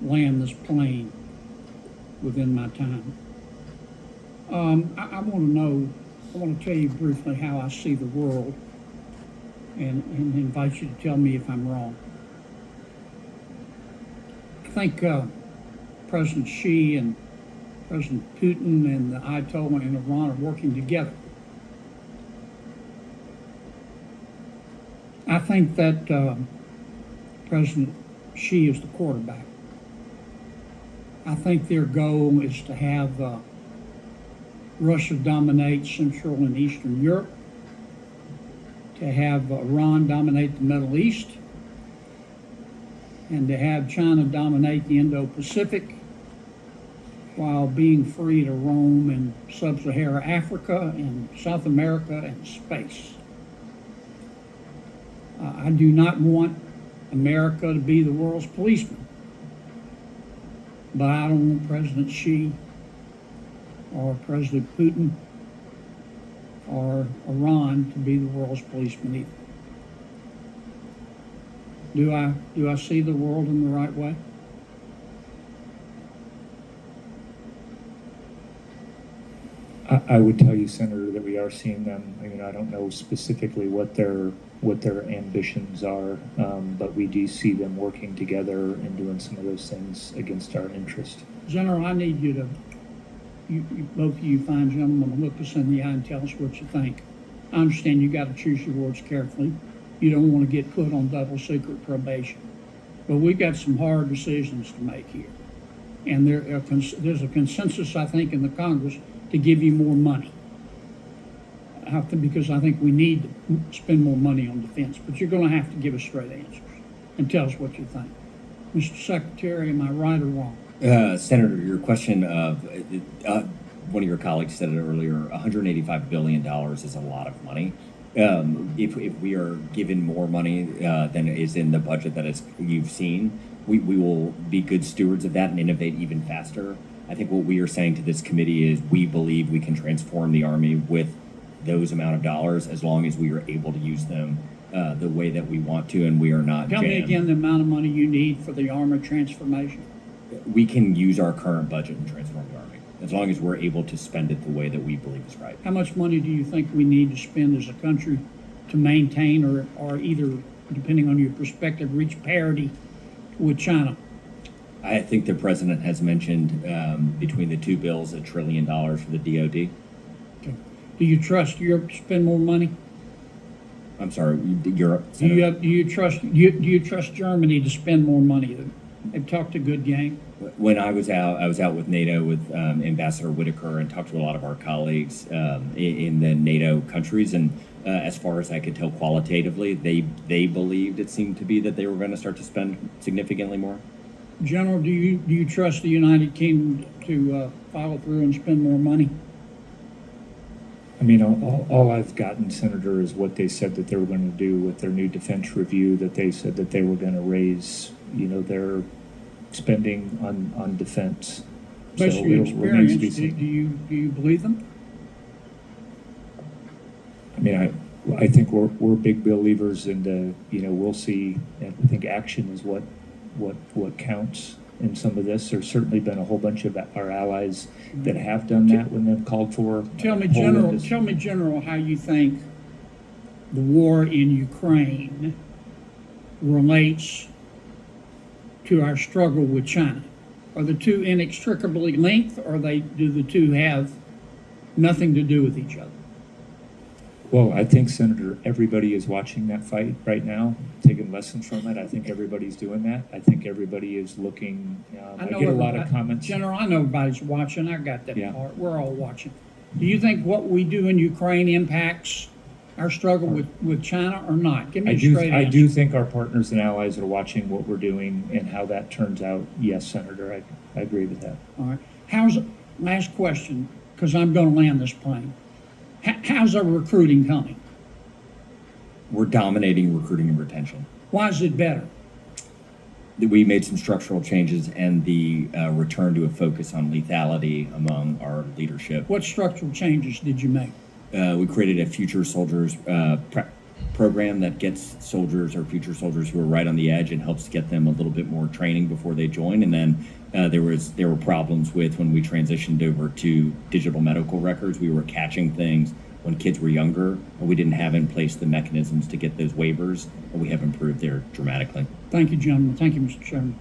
land this plane within my time. I want to know, I want to tell you briefly how I see the world and invite you to tell me if I'm wrong. I think President Xi and President Putin and the Ayatollah in Iran are working together. I think that President Xi is the quarterback. I think their goal is to have Russia dominate Central and Eastern Europe, to have Iran dominate the Middle East, and to have China dominate the Indo-Pacific while being free to roam in sub-Saharan Africa and South America and space. I do not want America to be the world's policeman, but I don't want President Xi or President Putin or Iran to be the world's policeman either. Do I see the world in the right way? I would tell you, Senator, that we are seeing them. I don't know specifically what their ambitions are, but we do see them working together and doing some of those things against our interest. General, I need you to, both of you fine gentlemen, look us in the eye and tell us what you think. I understand you got to choose your words carefully. You don't want to get put on double secret probation, but we've got some hard decisions to make here, and there's a consensus, I think, in the Congress to give you more money. Because I think we need to spend more money on defense, but you're going to have to give us straight answers and tell us what you think. Mr. Secretary, am I right or wrong? Senator, your question of one of your colleagues said it earlier, $185 billion is a lot of money. If we are given more money than is in the budget that you've seen, we will be good stewards of that and innovate even faster. I think what we are saying to this committee is we believe we can transform the Army with those amount of dollars as long as we are able to use them the way that we want to, and we are not Tell me again the amount of money you need for the Army transformation. We can use our current budget and transform the Army as long as we're able to spend it the way that we believe is right. How much money do you think we need to spend as a country to maintain or either, depending on your perspective, reach parity with China? I think the president has mentioned between the two bills $1 trillion for the DoD. Okay. Do you trust Europe to spend more money? I'm sorry, Europe. Do you trust Germany to spend more money? They've talked a good game. When I was out with NATO with Ambassador Whitaker and talked to a lot of our colleagues in the NATO countries, and as far as I could tell qualitatively, they believed it seemed to be that they were going to start to spend significantly more. General, do you trust the United Kingdom to follow through and spend more money? All I've gotten, Senator, is what they said that they were going to do with their new defense review, that they said that they were going to raise, their spending on defense. Based on your experience, do you believe them? I think we're big believers in we'll see, and I think action is what counts in some of this. There's certainly been a whole bunch of our allies that have done that when they've called for. Tell me, General, how you think the war in Ukraine relates to our struggle with China. Are the two inextricably linked, or do the two have nothing to do with each other? Well, I think, Senator, everybody is watching that fight right now, taking lessons from it. I think everybody's doing that. I think everybody is looking. I get a lot of comments. General, I know everybody's watching. I got that Yeah. part. We're all watching. Do you think what we do in Ukraine impacts our struggle with China or not? Give me a straight answer. I do think our partners and allies are watching what we're doing and how that turns out. Yes, Senator, I agree with that. All right. Last question, because I'm going to land this plane. How's our recruiting coming? We're dominating recruiting and retention. Why is it better? We made some structural changes and the return to a focus on lethality among our leadership. What structural changes did you make? We created a future soldiers program that gets soldiers or future soldiers who are right on the edge and helps get them a little bit more training before they join. And then there were problems with when we transitioned over to digital medical records. We were catching things when kids were younger, and we didn't have in place the mechanisms to get those waivers, and we have improved there dramatically. Thank you, gentlemen. Thank you, Mr. Chairman.